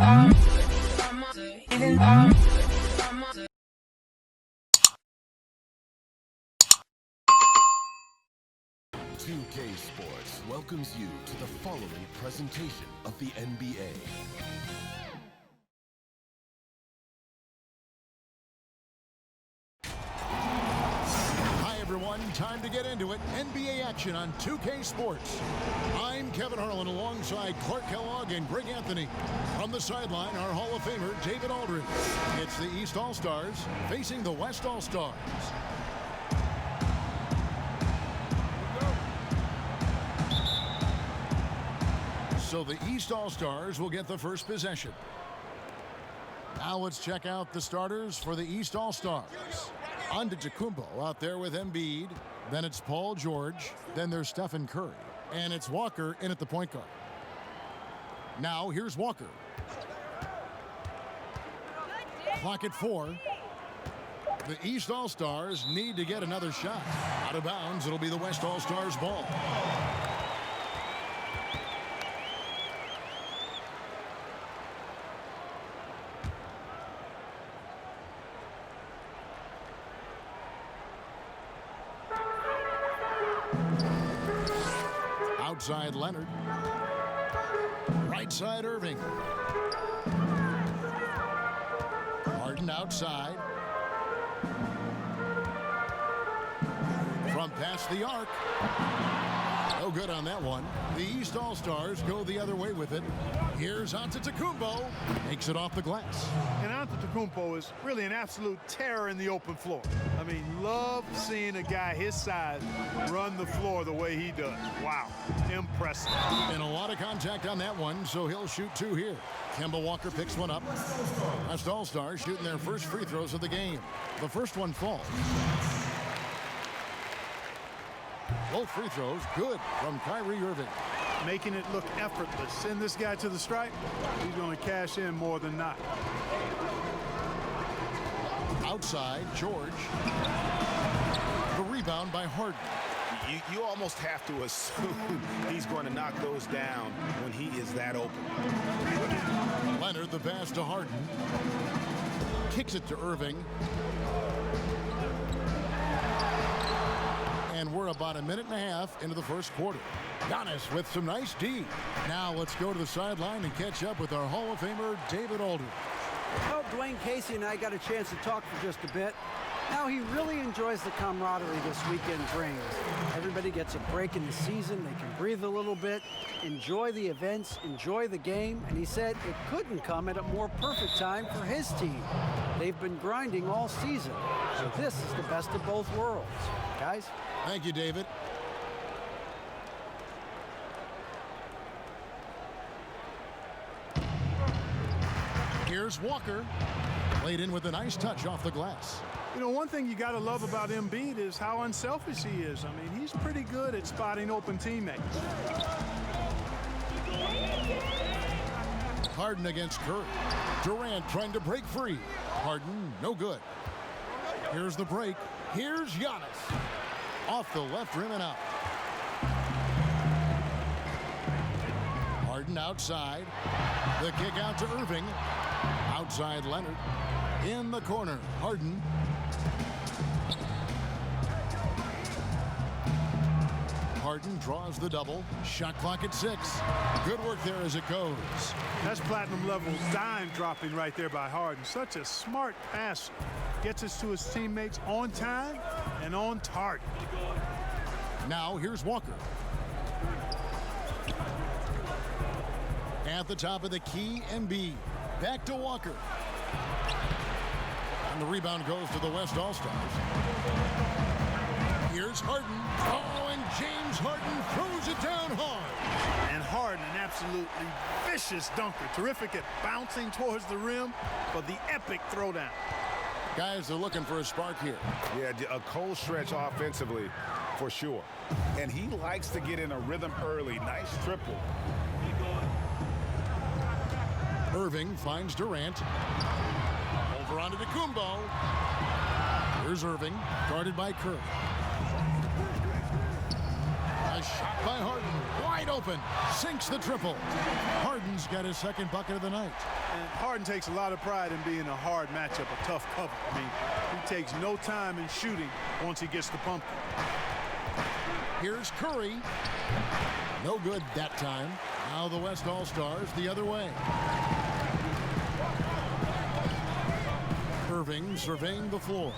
2K Sports welcomes you to the following presentation of the NBA. Hi everyone, time to get into it. NBA action on 2K Sports. I'm Kevin Harlan alongside Clark Kellogg and Greg Anthony. From the sideline, our Hall of Famer, David Aldridge. It's the East All-Stars facing the West All-Stars. So the East All-Stars will get the first possession. Now let's check out the starters for the East All-Stars. Antetokounmpo out there with Embiid. Then it's Paul George. Then there's Stephen Curry. And it's Walker in at the point guard. Now here's Walker. Clock at 4. The East All-Stars need to get another shot. Out of bounds, it'll be the West All-Stars ball. Outside Leonard. Right side Irving. Harden outside. From past the arc. No good on that one. The East All-Stars go the other way with it. Here's Antetokounmpo. Makes it off the glass. And Antetokounmpo is really an absolute terror in the open floor. I mean, love seeing a guy his size run the floor the way he does. Wow, impressive. And a lot of contact on that one, so he'll shoot 2 here. Kemba Walker picks one up. West All-Stars shooting their first free throws of the game. The first one falls. Both free throws good from Kyrie Irving. Making it look effortless. Send this guy to the stripe. He's going to cash in more than not. Outside, George. The rebound by Harden. You almost have to assume he's going to knock those down when he is that open. Leonard, the pass to Harden. Kicks it to Irving. And we're about a minute and a half into the first quarter. Giannis with some nice D. Now let's go to the sideline and catch up with our Hall of Famer, David Aldridge. Well, Dwayne Casey and I got a chance to talk for just a bit. Now he really enjoys the camaraderie this weekend brings. Everybody gets a break in the season. They can breathe a little bit, enjoy the events, enjoy the game. And he said it couldn't come at a more perfect time for his team. They've been grinding all season. So this is the best of both worlds. Guys? Thank you, David. Here's Walker. Played in with a nice touch off the glass. You know, one thing you got to love about Embiid is how unselfish he is. I mean, he's pretty good at spotting open teammates. Harden against Curry. Durant trying to break free. Harden, no good. Here's the break. Here's Giannis. Off the left rim and out. Harden outside. The kick out to Irving. Outside Leonard. In the corner, Harden. Harden draws the double. Shot clock at 6. Good work there as it goes. That's platinum level dime dropping right there by Harden. Such a smart passer. Gets us to his teammates on time and on target. Now here's Walker. At the top of the key, Embiid. Back to Walker. And the rebound goes to the West All-Stars. Here's Harden. Oh, and James Harden throws it down hard. And Harden, an absolutely vicious dunker. Terrific at bouncing towards the rim for the epic throwdown. Guys are looking for a spark here. Yeah, a cold stretch offensively for sure. And he likes to get in a rhythm early. Nice triple. Irving finds Durant. Over onto Antetokounmpo. Here's Irving, guarded by Curry. A shot by Harden, wide open. Sinks the triple. Harden's got his second bucket of the night. And Harden takes a lot of pride in being a hard matchup, a tough cover. I mean, he takes no time in shooting once he gets the pumpkin. Here's Curry. No good that time. Now the West All-Stars the other way. Irving surveying the floor.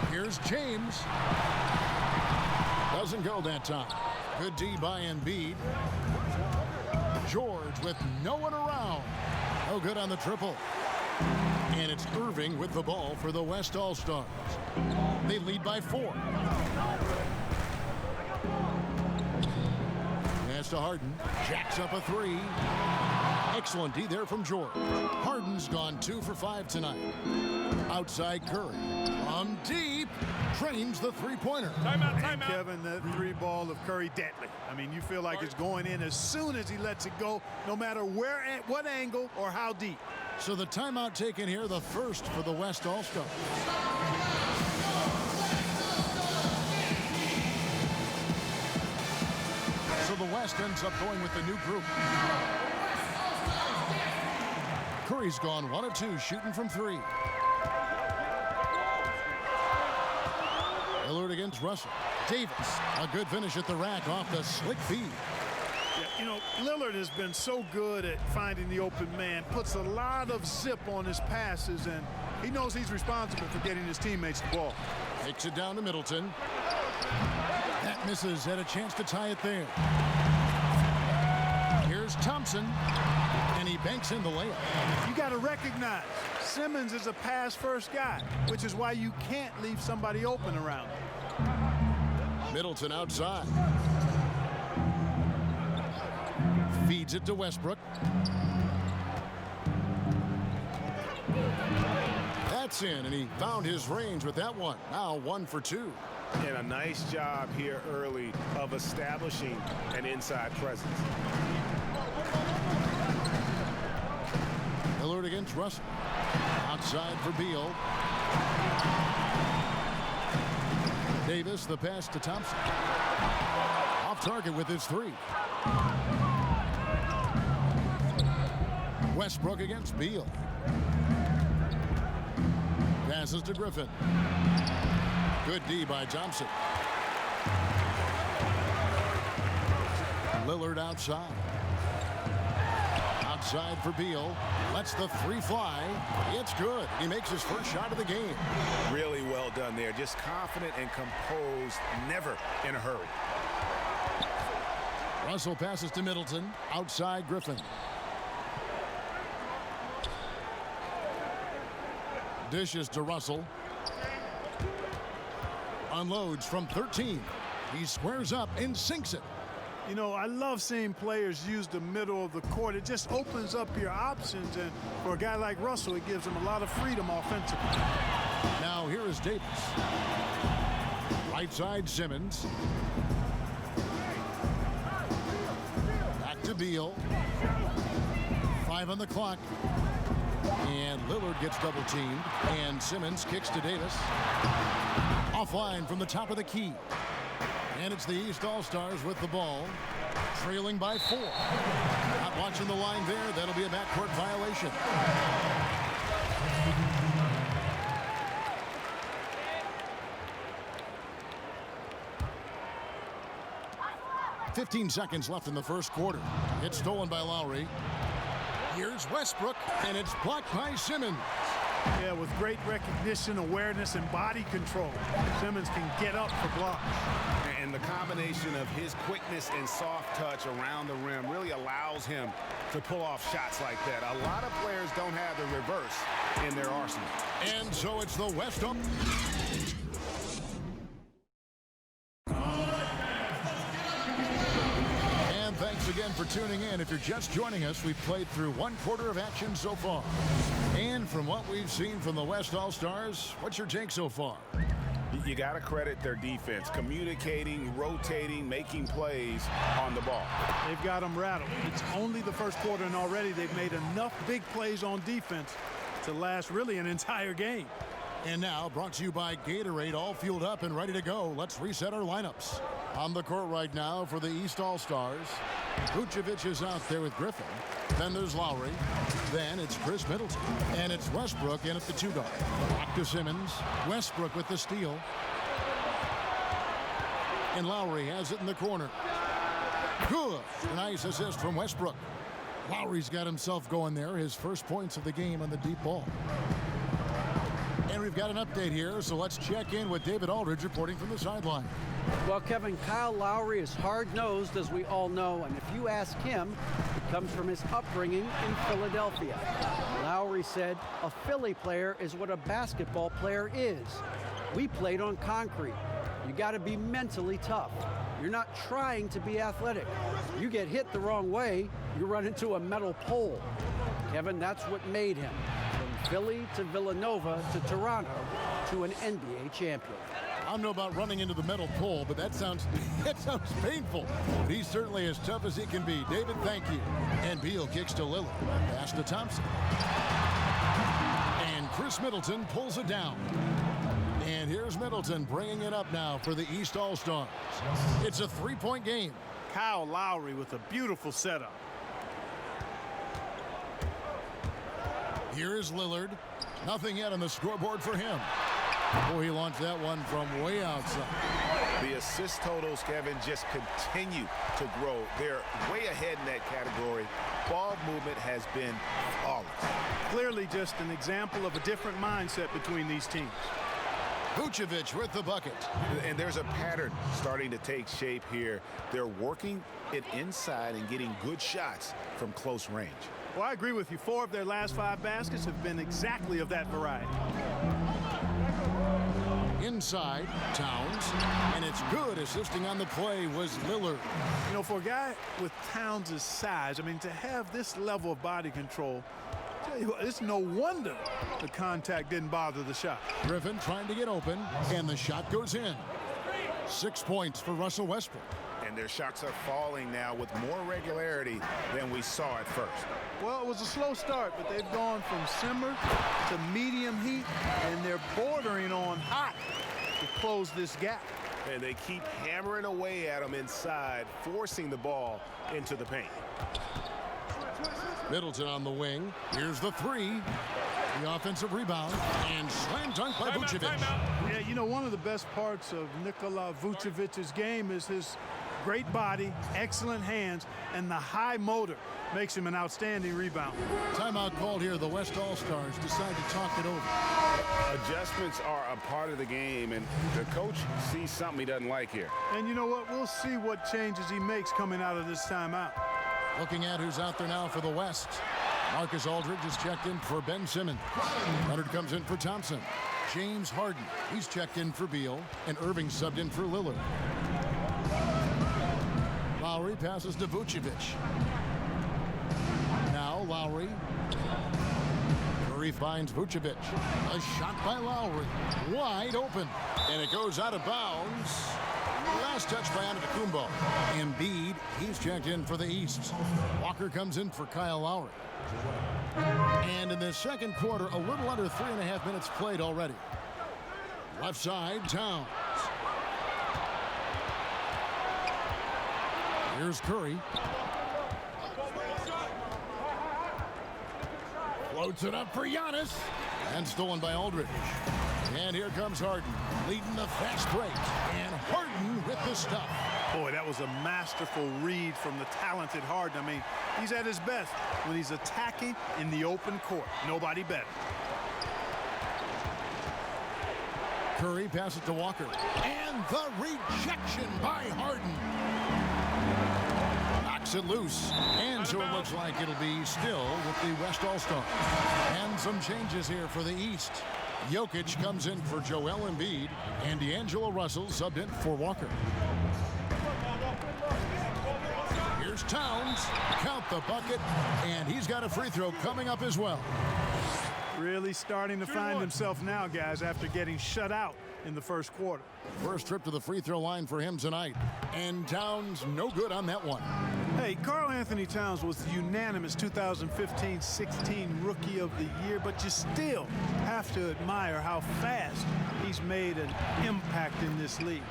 Here's James. Doesn't go that time. Good D by Embiid. George with no one around. No good on the triple. And it's Irving with the ball for the West All-Stars. They lead by 4. Pass to Harden. Jacks up a 3. Excellent D there from George. Harden's gone 2 for 5 tonight. Outside Curry. From deep. Trains the three-pointer. Timeout. Kevin, that 3-ball of Curry deadly. I mean, you feel like it's going in as soon as he lets it go, no matter where, at what angle, or how deep. So the timeout taken here, the first for the West All-Stars. So the West ends up going with the new group. Curry's gone 1 of 2, shooting from 3. Lillard against Russell. Davis, a good finish at the rack off the slick feed. Yeah, you know, Lillard has been so good at finding the open man, puts a lot of zip on his passes, and he knows he's responsible for getting his teammates the ball. Takes it down to Middleton. That misses, had a chance to tie it there. Here's Thompson, and he banks in the layup. You got to recognize Simmons is a pass-first guy, which is why you can't leave somebody open around him. Middleton outside. Feeds it to Westbrook. That's in, and he found his range with that one. Now 1 for 2. And a nice job here early of establishing an inside presence. Lillard against Russell. Outside for Beal. Davis, the pass to Thompson. Off target with his 3. Westbrook against Beal. Passes to Griffin. Good D by Thompson. Lillard outside. Outside for Beal. Lets the 3 fly. It's good. He makes his first shot of the game. Really well done there. Just confident and composed, never in a hurry. Russell passes to Middleton. Outside Griffin. Dishes to Russell. Unloads from 13. He squares up and sinks it. You know, I love seeing players use the middle of the court. It just opens up your options, and for a guy like Russell, it gives him a lot of freedom offensively. Now here is Davis. Right side Simmons. Back to Beal. 5 on the clock. And Lillard gets double teamed. And Simmons kicks to Davis. Offline from the top of the key. And it's the East All-Stars with the ball. Trailing by 4. Not watching the line there. That'll be a backcourt violation. "15 seconds left in the first quarter. It's stolen by Lowry. Here's Westbrook, and it's blocked by Simmons. Yeah, with great recognition, awareness, and body control, Simmons can get up for blocks. And the combination of his quickness and soft touch around the rim really allows him to pull off shots like that. A lot of players don't have the reverse in their arsenal. And so it's the West up. And thanks again for tuning in. If you're just joining us, we've played through 1 quarter of action so far. And from what we've seen from the West All-Stars, what's your take so far? You got to credit their defense, communicating, rotating, making plays on the ball. They've got them rattled. It's only the first quarter, and already they've made enough big plays on defense to last really an entire game. And now, brought to you by Gatorade, all fueled up and ready to go. Let's reset our lineups. On the court right now for the East All-Stars, Vucevic is out there with Griffin. Then there's Lowry. Then it's Chris Middleton. And it's Westbrook in at the 2 guard. Back to Simmons. Westbrook with the steal. And Lowry has it in the corner. Good. A nice assist from Westbrook. Lowry's got himself going there. His first points of the game on the deep ball. And we've got an update here, so let's check in with David Aldridge reporting from the sideline. Well, Kevin, Kyle Lowry is hard-nosed, as we all know, and if you ask him, it comes from his upbringing in Philadelphia. Lowry said, "A Philly player is what a basketball player is. We played on concrete. You got to be mentally tough. You're not trying to be athletic. You get hit the wrong way, you run into a metal pole." Kevin, that's what made him. From Philly to Villanova to Toronto to an NBA champion. I don't know about running into the metal pole, but that sounds painful. But he's certainly as tough as he can be. David, thank you. And Beal kicks to Lillard. Pass to Thompson. And Chris Middleton pulls it down. And here's Middleton bringing it up now for the East All-Stars. It's a 3-point game. Kyle Lowry with a beautiful setup. Here is Lillard. Nothing yet on the scoreboard for him. Oh, he launched that one from way outside. The assist totals, Kevin, just continue to grow. They're way ahead in that category. Ball movement has been flawless. Clearly just an example of a different mindset between these teams. Vucevic with the bucket. And there's a pattern starting to take shape here. They're working it inside and getting good shots from close range. Well, I agree with you. 4 of their last 5 baskets have been exactly of that variety. Inside, Towns, and it's good. Assisting on the play was Lillard. You know, for a guy with Towns' size, I mean, to have this level of body control, tell you what, it's no wonder the contact didn't bother the shot. Griffin trying to get open, and the shot goes in. 6 points for Russell Westbrook. And their shots are falling now with more regularity than we saw at first. Well, it was a slow start, but they've gone from simmer to medium heat, and they're bordering on hot to close this gap. And they keep hammering away at them inside, forcing the ball into the paint. Middleton on the wing. Here's the 3. The offensive rebound, and slam dunk by Vucevic. Yeah, you know, one of the best parts of Nikola Vucevic's game is his great body, excellent hands, and the high motor makes him an outstanding rebounder. Timeout called here. The West All-Stars decide to talk it over. Adjustments are a part of the game, and the coach sees something he doesn't like here. And you know what? We'll see what changes he makes coming out of this timeout. Looking at who's out there now for the West. Marcus Aldridge is checked in for Ben Simmons. Leonard comes in for Thompson. James Harden, he's checked in for Beal. And Irving subbed in for Lillard. Lowry passes to Vucevic. Now Lowry. Curry finds Vucevic. A shot by Lowry. Wide open. And it goes out of bounds. Last touch by Antetokounmpo. Embiid, he's checked in for the East. Walker comes in for Kyle Lowry. And in the second quarter, a little under 3.5 minutes played already. Left side, Towns. Here's Curry. Floats it up for Giannis. And stolen by Aldridge. And here comes Harden, leading the fast break. And Harden with the stuff. Boy, that was a masterful read from the talented Harden. I mean, he's at his best when he's attacking in the open court. Nobody better. Curry passes to Walker. And the rejection by Harden. Knocks it loose. And so it looks like it'll be still with the West All-Stars. And some changes here for the East. Jokic comes in for Joel Embiid. And D'Angelo Russell subbed in for Walker. Here's Towns. Count the bucket. And he's got a free throw coming up as well. Really starting to find himself now, guys, after getting shut out in the first quarter. First trip to the free throw line for him tonight. And Towns no good on that one. Hey, Karl Anthony Towns was the unanimous 2015-16 Rookie of the Year, but you still have to admire how fast he's made an impact in this league.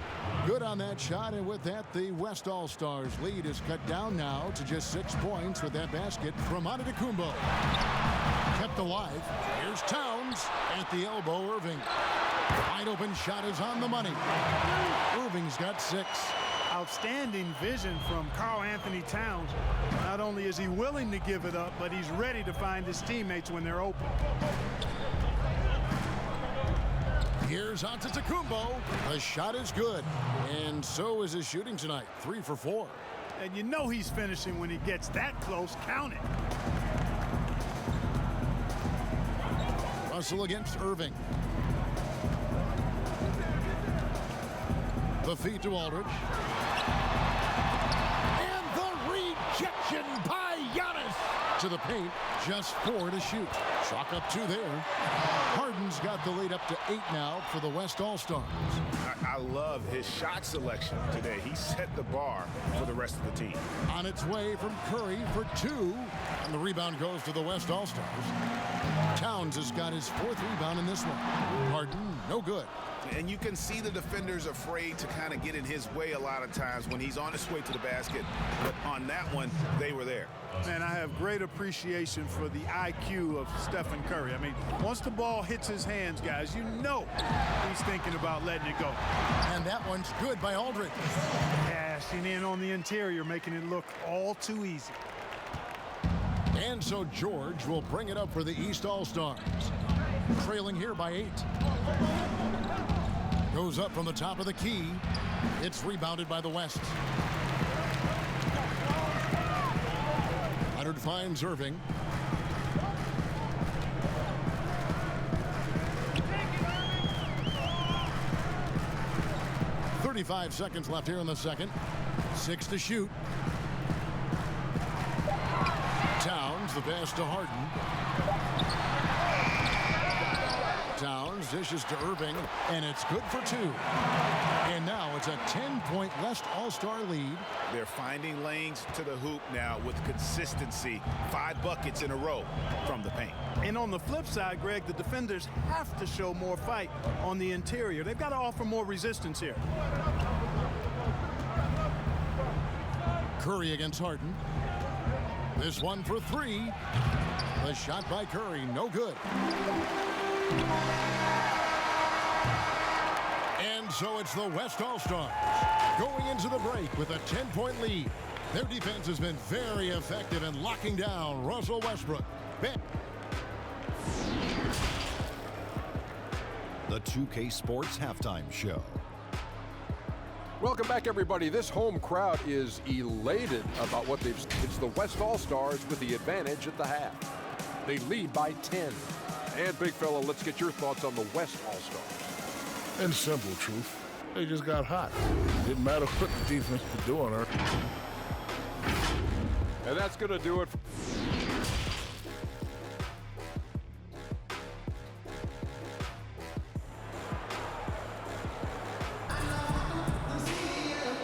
Good on that shot, and with that, the West All-Stars lead is cut down now to just 6 points with that basket from Antetokounmpo. Kept alive. Here's Towns at the elbow. Irving. Wide open shot is on the money. Irving's got 6. Outstanding vision from Karl Anthony Towns. Not only is he willing to give it up, but he's ready to find his teammates when they're open. Here's Antetokounmpo. The shot is good, and so is his shooting tonight. 3 for 4. And you know he's finishing when he gets that close. Count it. Russell against Irving. The feed to Aldridge. And the rejection by Giannis. To the paint, just 4 to shoot. Chalk up 2 there. Harden's got the lead up to 8 now for the West All-Stars. I love his shot selection today. He set the bar for the rest of the team. On its way from Curry for 2. And the rebound goes to the West All-Stars. Towns has got his 4th rebound in this one. Harden, no good. And you can see the defenders afraid to kind of get in his way a lot of times when he's on his way to the basket. But on that one, they were there. Man, I have great appreciation for the IQ of Stephen Curry. I mean, once the ball hits his hands, guys, you know he's thinking about letting it go. And that one's good by Aldridge. Cashing in on the interior, making it look all too easy. And so George will bring it up for the East All-Stars. Trailing here by 8. Goes up from the top of the key. It's rebounded by the West. Leonard finds Irving. .35 seconds left here in the second. 6 to shoot. Towns, the pass to Harden. Towns dishes to Irving, and it's good for 2. And now it's a 10-point West All-Star lead. They're finding lanes to the hoop now with consistency. 5 buckets in a row from the paint. And on the flip side, Greg, the defenders have to show more fight on the interior. They've got to offer more resistance here. Curry against Harden. This one for 3. The shot by Curry, no good. And so it's the West All-Stars going into the break with a 10-point lead. Their defense has been very effective in locking down Russell Westbrook. The 2K Sports Halftime Show. Welcome back, everybody. This home crowd is elated about what they've. It's the West All-Stars with the advantage at the half. They lead by 10. And, big fella, let's get your thoughts on the West All-Stars. In simple truth, they just got hot. Didn't matter what the defense was doing. And that's going to do it.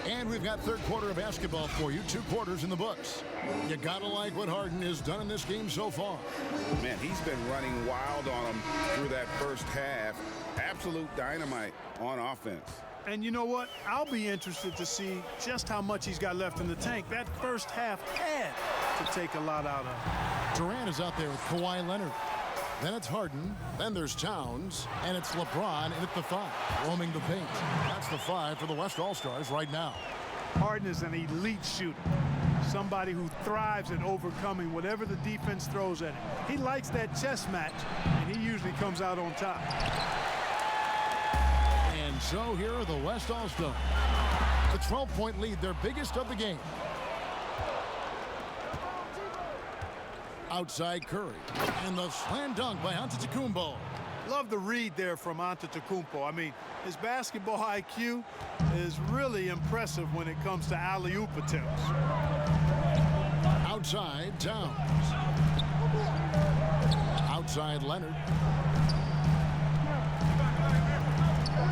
And we've got third quarter of basketball for you. 2 quarters in the books. You gotta like what Harden has done in this game so far. Man, he's been running wild on them through that first half. Absolute dynamite on offense. And you know what? I'll be interested to see just how much he's got left in the tank. That first half had to take a lot out of him. Durant is out there with Kawhi Leonard. Then it's Harden. Then there's Towns. And it's LeBron in at the 5, roaming the paint. That's the 5 for the West All-Stars right now. Harden is an elite shooter. Somebody who thrives at overcoming whatever the defense throws at him. He likes that chess match, and he usually comes out on top. And so here are the West All-Stars. The 12-point lead, their biggest of the game. Outside Curry. And the slam dunk by Antetokounmpo. Love the read there from Antetokounmpo. I mean, his basketball IQ is really impressive when it comes to alley-oop attempts. Outside, Towns. Outside Leonard.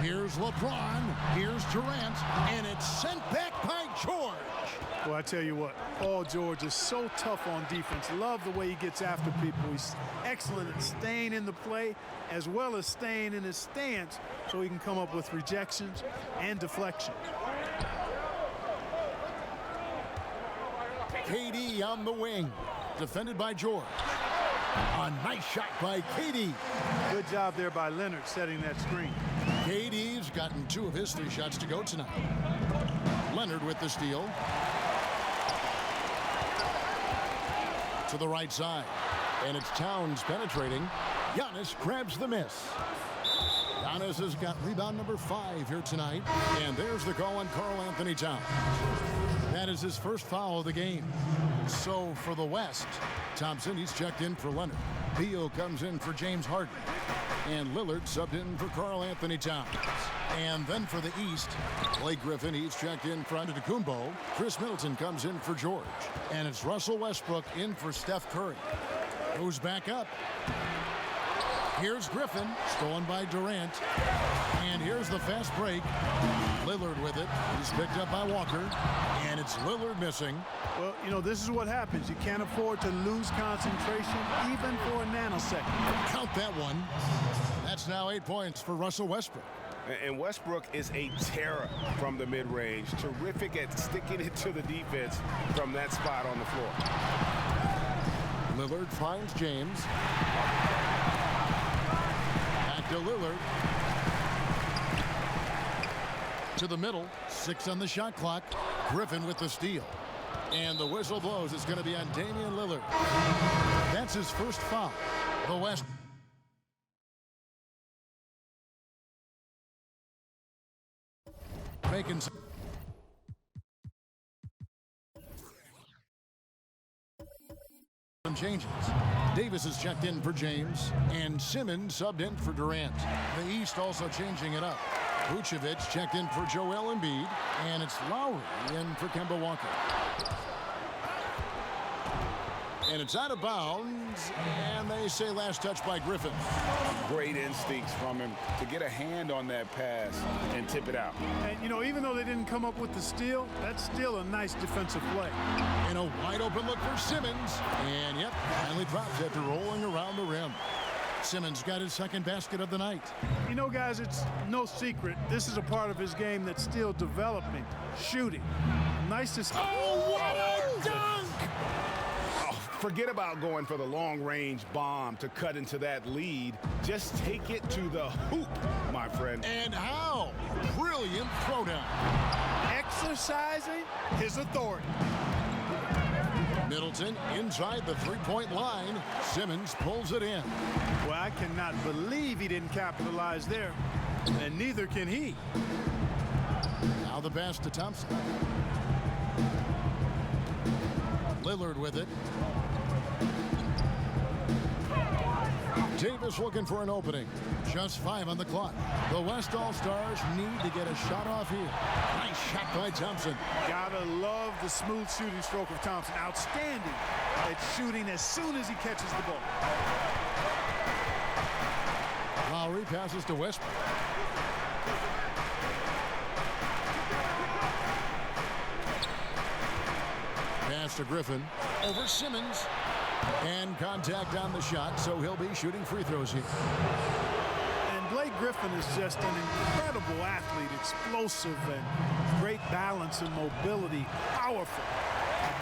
Here's LeBron. Here's Durant. And it's sent back by George. Well, I tell you what, Paul George is so tough on defense. Love the way he gets after people. He's excellent at staying in the play as well as staying in his stance so he can come up with rejections and deflections. KD on the wing. Defended by George. A nice shot by KD. Good job there by Leonard setting that screen. KD's gotten 2 of his 3 shots to go tonight. Leonard with the steal. To the right side. And it's Towns penetrating. Giannis grabs the miss. Giannis has got rebound number 5 here tonight. And there's the call on Karl Anthony Towns. That is his first foul of the game. So for the West, Thompson, he's checked in for Leonard. Beal comes in for James Harden. And Lillard subbed in for Karl Anthony Towns. And then for the East, Blake Griffin, he's checked in for Antetokounmpo. Chris Middleton comes in for George. And it's Russell Westbrook in for Steph Curry. Goes back up. Here's Griffin, stolen by Durant. And here's the fast break. Lillard with it. He's picked up by Walker. And it's Lillard missing. Well, you know, this is what happens. You can't afford to lose concentration even for a nanosecond. Count that one. That's now 8 points for Russell Westbrook. And Westbrook is a terror from the mid-range. Terrific at sticking it to the defense from that spot on the floor. Lillard finds James. Back to Lillard. To the middle. 6 on the shot clock. Griffin with the steal. And the whistle blows. It's going to be on Damian Lillard. That's his first foul. The West. Making some changes. Davis is checked in for James, and Simmons subbed in for Durant. The East also changing it up. Vucevic checked in for Joel Embiid, and it's Lowry in for Kemba Walker. And it's out of bounds, and they say last touch by Griffin. Great instincts from him to get a hand on that pass and tip it out. And, you know, even though they didn't come up with the steal, that's still a nice defensive play. And a wide open look for Simmons. And, yep, finally drops after rolling around the rim. Simmons got his second basket of the night. You know, guys, it's no secret. This is a part of his game that's still developing. Shooting. Nice to see. Oh, what a dunk! Forget about going for the long-range bomb to cut into that lead. Just take it to the hoop, my friend. And how? Brilliant throwdown. Exercising his authority. Middleton inside the three-point line. Simmons pulls it in. Well, I cannot believe he didn't capitalize there. And neither can he. Now the pass to Thompson. Lillard with it. Davis looking for an opening. Just 5 on the clock. The West All-Stars need to get a shot off here. Nice shot by Thompson. Gotta love the smooth shooting stroke of Thompson. Outstanding at shooting as soon as he catches the ball. Lowry passes to Westbrook. Pass to Griffin. Over Simmons. And contact on the shot, so he'll be shooting free throws here. And Blake Griffin is just an incredible athlete, explosive and great balance and mobility, powerful.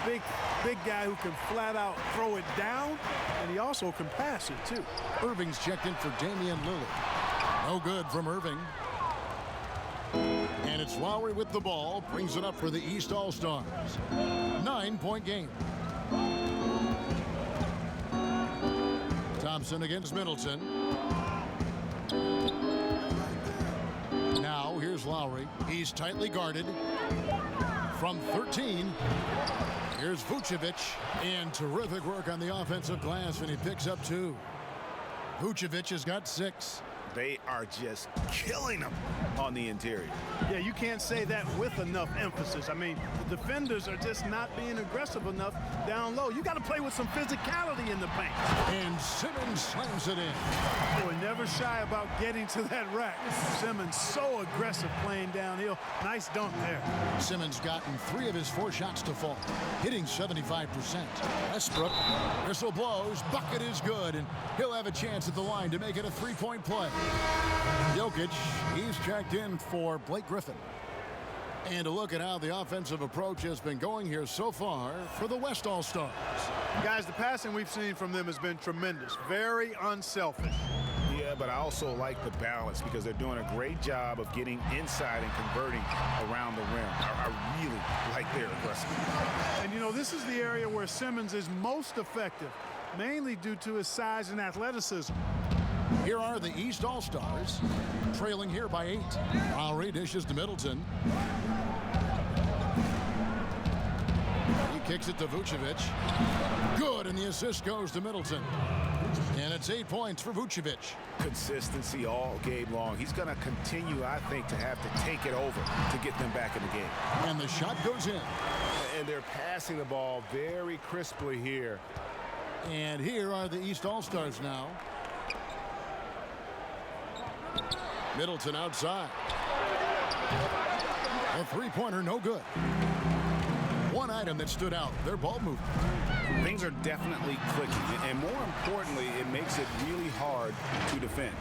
A big guy who can flat out throw it down, and he also can pass it too. Irving's checked in for Damian Lillard. No good from Irving. And it's Lowry with the ball, brings it up for the East All-Stars. 9-point game. Thompson against Middleton. Now here's Lowry. He's tightly guarded. From 13, here's Vucevic. And terrific work on the offensive glass, and he picks up 2. Vucevic has got 6. They are just killing them on the interior. Yeah, you can't say that with enough emphasis. I mean, the defenders are just not being aggressive enough down low. You got to play with some physicality in the paint. And Simmons slams it in. Boy, never shy about getting to that rack. Simmons so aggressive playing downhill. Nice dunk there. Simmons gotten 3 of his 4 shots to fall, hitting 75%. Westbrook, whistle blows, bucket is good, and he'll have a chance at the line to make it a 3-point play. Jokic, he's checked in for Blake Griffin. And a look at how the offensive approach has been going here so far for the West All-Stars. Guys, the passing we've seen from them has been tremendous. Very unselfish. Yeah, but I also like the balance because they're doing a great job of getting inside and converting around the rim. I really like their aggressiveness. And, you know, this is the area where Simmons is most effective, mainly due to his size and athleticism. Here are the East All-Stars, trailing here by 8. Lowry dishes to Middleton. He kicks it to Vucevic. Good, and the assist goes to Middleton. And it's 8 points for Vucevic. Consistency all game long. He's going to continue, I think, to have to take it over to get them back in the game. And the shot goes in. And they're passing the ball very crisply here. And here are the East All-Stars now. Middleton outside. A 3-pointer, no good. One item that stood out, their ball movement. Things are definitely clicking, and more importantly, it makes it really hard to defend.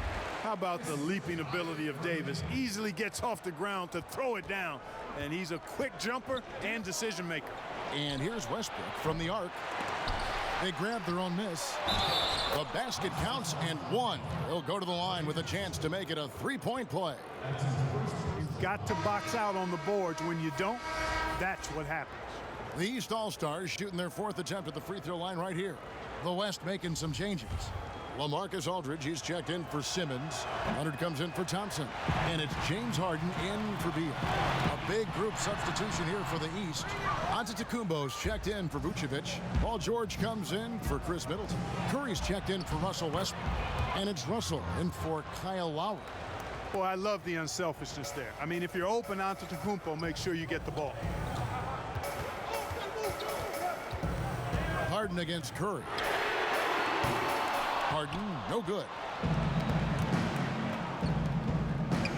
How about the leaping ability of Davis? Easily gets off the ground to throw it down. And he's a quick jumper and decision maker. And here's Westbrook from the arc. They grab their own miss. The basket counts and 1. He'll go to the line with a chance to make it a 3-point play. You've got to box out on the boards. When you don't, that's what happens. The East All-Stars shooting their 4th attempt at the free throw line right here. The West making some changes. LaMarcus Aldridge, he's checked in for Simmons. Leonard comes in for Thompson. And it's James Harden in for Beal. A big group substitution here for the East. Antetokounmpo's checked in for Vucevic. Paul George comes in for Chris Middleton. Curry's checked in for Russell Westbrook. And it's Russell in for Kyle Lowry. Boy, I love the unselfishness there. I mean, if you're open Antetokounmpo, make sure you get the ball. Harden against Curry. Harden, no good.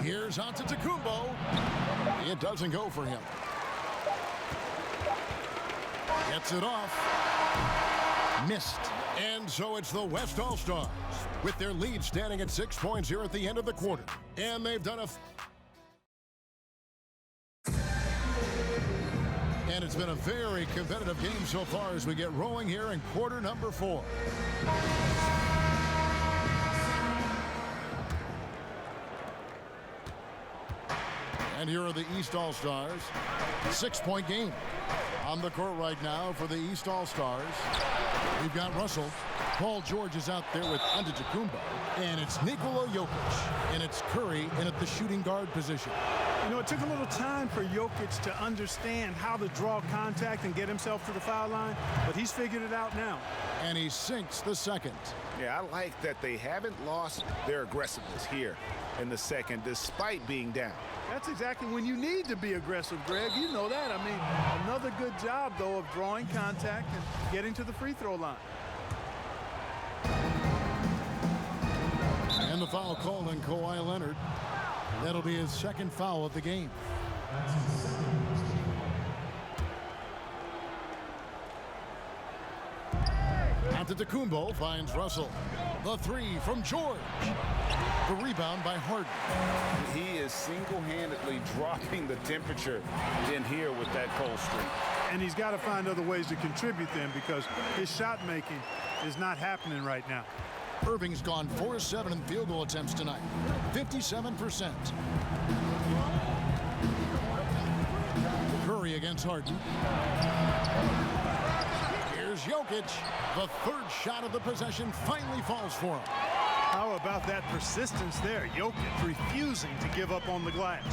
Here's Antetokounmpo. It doesn't go for him. Gets it off. Missed. And so it's the West All-Stars with their lead standing at 6 points here at the end of the quarter. And they've done And it's been a very competitive game so far as we get rolling here in quarter number 4. And here are the East All-Stars. 6-point game on the court right now for the East All-Stars. We've got Russell. Paul George is out there with Antetokounmpo. And it's Nikola Jokic. And it's Curry in at the shooting guard position. You know, it took a little time for Jokic to understand how to draw contact and get himself to the foul line, but he's figured it out now. And he sinks the second. Yeah, I like that they haven't lost their aggressiveness here in the second, despite being down. That's exactly when you need to be aggressive, Greg. You know that. I mean, another good job, though, of drawing contact and getting to the free throw line. And the foul called on Kawhi Leonard. That'll be his second foul of the game. Antetokounmpo finds Russell. The 3 from George. The rebound by Harden. He is single-handedly dropping the temperature in here with that cold streak. And he's got to find other ways to contribute then because his shot making is not happening right now. Irving's gone 4-7 in field goal attempts tonight. 57%. Curry against Harden. Here's Jokic. The 3rd shot of the possession finally falls for him. How about that persistence there? Jokic refusing to give up on the glass.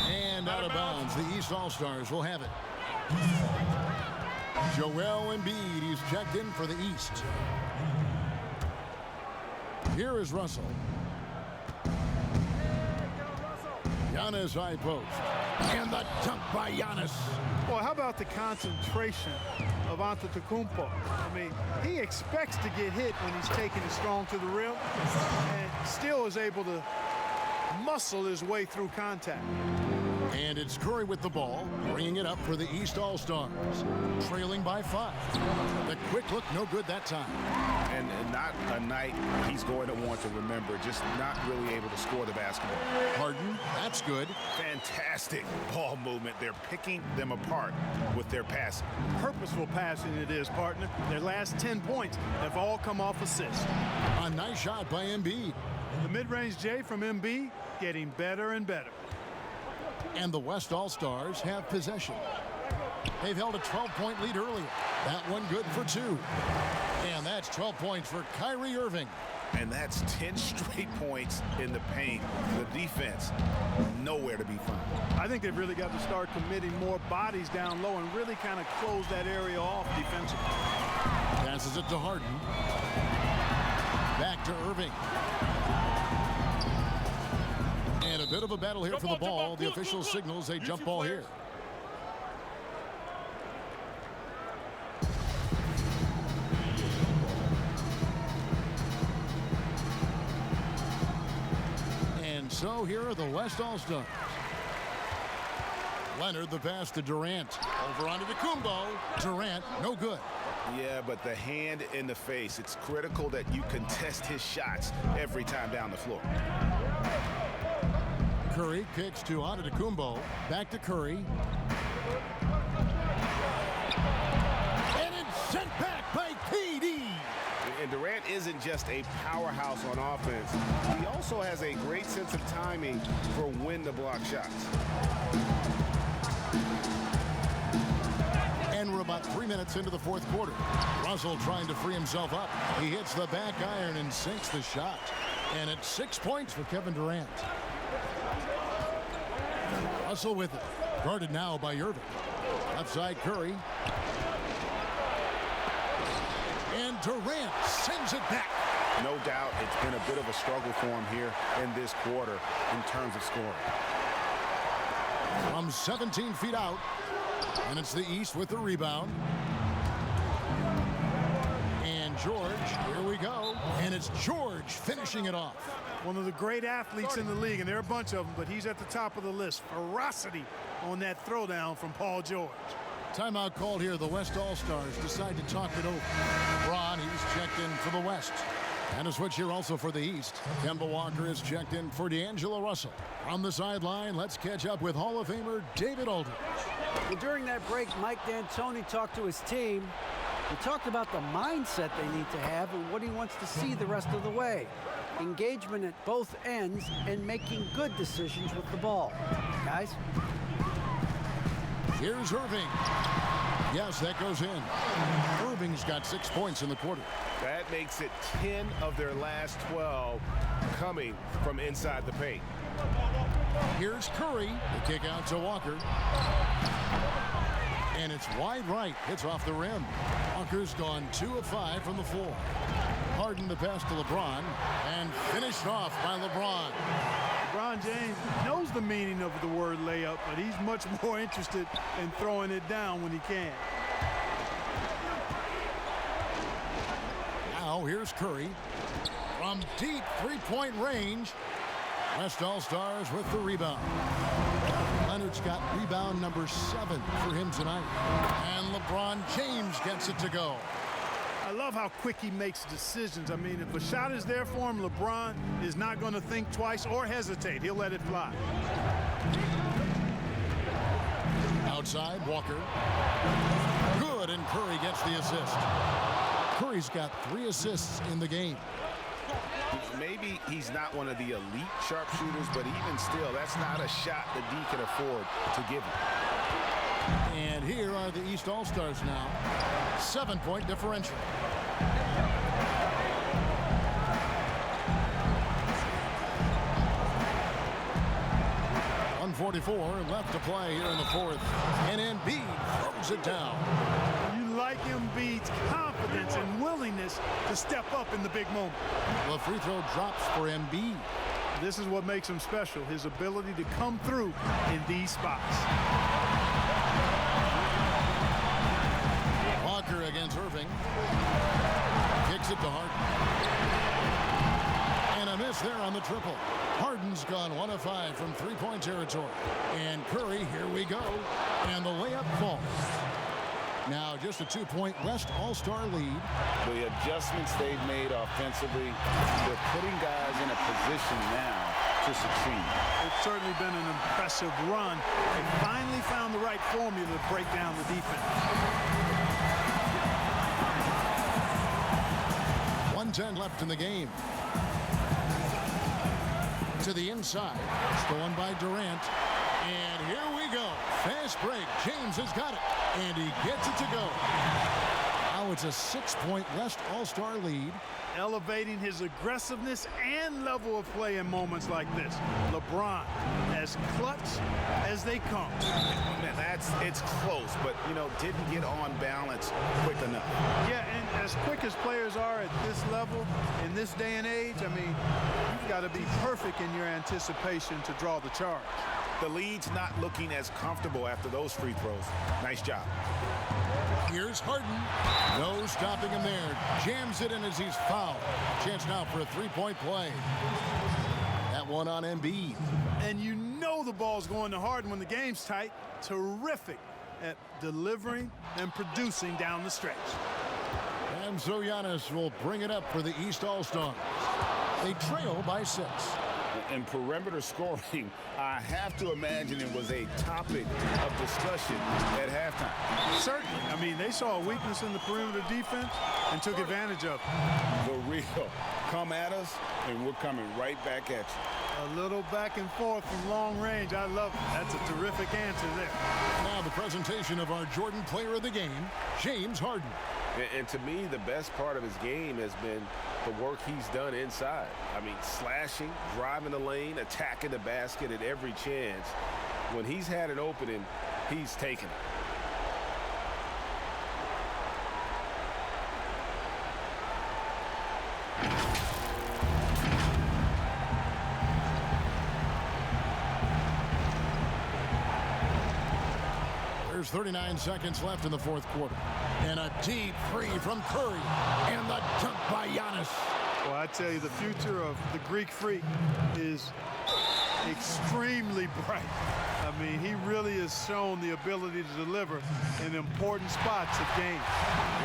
And out of bounds. The East All-Stars will have it. Joel Embiid, he's checked in for the East. Here is Russell. Giannis high post. And the dunk by Giannis. Boy, how about the concentration of Antetokounmpo? I mean, he expects to get hit when he's taking it strong to the rim and still is able to muscle his way through contact. And it's Curry with the ball, bringing it up for the East All-Stars, trailing by 5. The quick look, no good that time. And not a night he's going to want to remember, just not really able to score the basketball. Harden, that's good. Fantastic ball movement. They're picking them apart with their passing. Purposeful passing it is, partner. Their last 10 points have all come off assists. A nice shot by Embiid. The mid-range J from Embiid getting better and better. And the West All-Stars have possession. They've held a 12-point lead earlier. That one good for 2. And that's 12 points for Kyrie Irving. And that's 10 straight points in the paint. The defense, nowhere to be found. I think they've really got to start committing more bodies down low and really kind of close that area off defensively. Passes it to Harden. Back to Irving. And a bit of a battle here for the ball. The official signals a jump ball here. And so here are the West All-Stars. Leonard, the pass to Durant. Over onto Kumbo. Durant, no good. Yeah, but the hand in the face, it's critical that you contest his shots every time down the floor. Curry kicks to Antetokounmpo. Back to Curry. And it's sent back by KD. And Durant isn't just a powerhouse on offense. He also has a great sense of timing for when to block shots. And we're about 3 minutes into the fourth quarter. Russell trying to free himself up. He hits the back iron and sinks the shot. And it's 6 points for Kevin Durant. Russell with it. Guarded now by Irving. Left side Curry. And Durant sends it back. No doubt it's been a bit of a struggle for him here in this quarter in terms of scoring. From 17 feet out. And it's the East with the rebound. And George, here we go. And it's George finishing it off. One of the great athletes in the league, and there are a bunch of them, but he's at the top of the list. Ferocity on that throwdown from Paul George. Timeout called here. The West All-Stars decide to talk it over. Braun, he's checked in for the West. And a switch here also for the East. Kemba Walker is checked in for D'Angelo Russell. On the sideline, let's catch up with Hall of Famer David Aldridge. Well, during that break, Mike D'Antoni talked to his team. He talked about the mindset they need to have and what he wants to see the rest of the way. Engagement at both ends and making good decisions with the ball. Guys? Here's Irving. Yes, that goes in. Irving's got 6 points in the quarter. That makes it 10 of their last 12 coming from inside the paint. Here's Curry. The kick out to Walker. And it's wide right. Hits off the rim. Walker's gone 2 of 5 from the floor. Harden the pass to LeBron. And finished off by LeBron. LeBron James knows the meaning of the word layup, but he's much more interested in throwing it down when he can. Now here's Curry. From deep three-point range. West All-Stars with the rebound. Leonard's got rebound number 7 for him tonight. And LeBron James gets it to go. I love how quick he makes decisions. I mean, if a shot is there for him, LeBron is not going to think twice or hesitate. He'll let it fly. Outside, Walker. Good, and Curry gets the assist. Curry's got 3 assists in the game. Maybe he's not one of the elite sharpshooters, but even still, that's not a shot that D can afford to give him. And here are the East All-Stars now. 7-point differential. .144 left to play here in the fourth. And Embiid throws it down. You like Embiid's confidence and willingness to step up in the big moment. The free throw drops for Embiid. This is what makes him special, his ability to come through in these spots. Walker against Irving. Kicks it to Harden. And a miss there on the triple. Harden's gone 1 of 5 from three-point territory. And Curry, here we go. And the layup falls. Now just a 2-point West All-Star lead. The adjustments they've made offensively, they're putting guys in a position now to succeed. It's certainly been an impressive run. They finally found the right formula to break down the defense. 1:10 left in the game. To the inside, stolen by Durant. And here we go. Fast break. James has got it. And he gets it to go. Now it's a 6-point West All-Star lead. Elevating his aggressiveness and level of play in moments like this. LeBron, as clutch as they come. Man, it's close, but, you know, didn't get on balance quick enough. Yeah, and as quick as players are at this level, in this day and age, I mean, you've got to be perfect in your anticipation to draw the charge. The lead's not looking as comfortable after those free throws. Nice job. Here's Harden. No stopping him there. Jams it in as he's fouled. Chance now for a three-point play. That one on Embiid. And you know the ball's going to Harden when the game's tight. Terrific at delivering and producing down the stretch. And so Giannis will bring it up for the East All-Stars. They trail by 6. In perimeter scoring, I have to imagine it was a topic of discussion at halftime. Certainly. I mean, they saw a weakness in the perimeter defense and took advantage of it. The real come at us, and we're coming right back at you. A little back and forth from long range. I love it. That's a terrific answer there. Now the presentation of our Jordan Player of the Game, James Harden. And to me, the best part of his game has been the work he's done inside. I mean, slashing, driving the lane, attacking the basket at every chance. When he's had an opening, he's taken it. There's 39 seconds left in the fourth quarter. And a deep three from Curry. And the dunk by Giannis. Well, I tell you, the future of the Greek Freak is extremely bright. I mean, he really has shown the ability to deliver in important spots of games.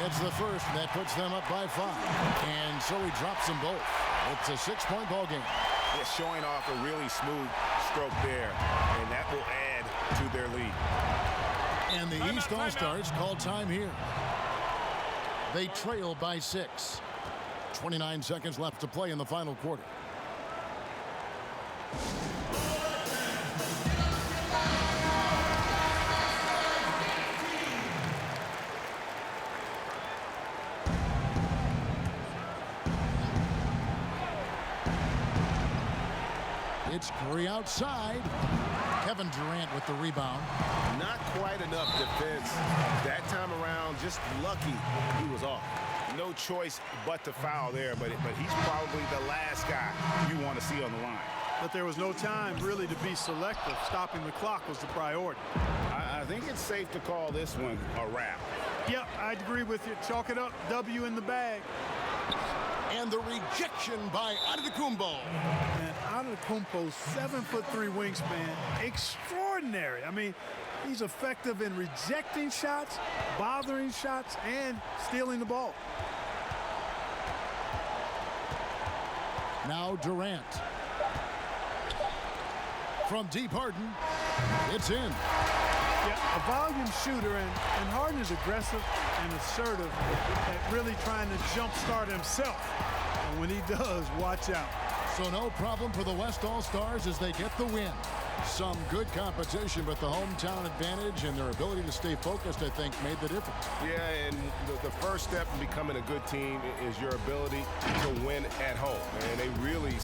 It's the first, and that puts them up by 5. And so he drops them both. It's a 6-point ball game. Yeah, showing off a really smooth stroke there, and that will add to their lead. And the East All-Stars call time here. They trail by 6. 29 seconds left to play in the final quarter. It's Curry outside. Kevin Durant with the rebound. Not quite enough defense that time around. Just lucky he was off. No choice but to foul there, but he's probably the last guy you want to see on the line. But there was no time really to be selective. Stopping the clock was the priority. I think it's safe to call this one a wrap. Yep, I'd agree with you. Chalk it up. W in the bag. And the rejection by Antetokounmpo. And Antetokounmpo's 7'3" wingspan, extraordinary. I mean, he's effective in rejecting shots, bothering shots, and stealing the ball. Now Durant. From deep Harden, it's in. Yeah, a volume shooter, and Harden is aggressive and assertive at really trying to jumpstart himself. And when he does, watch out. So no problem for the West All-Stars as they get the win. Some good competition, but the hometown advantage and their ability to stay focused, I think, made the difference. Yeah, and the first step in becoming a good team is your ability to win at home. And they really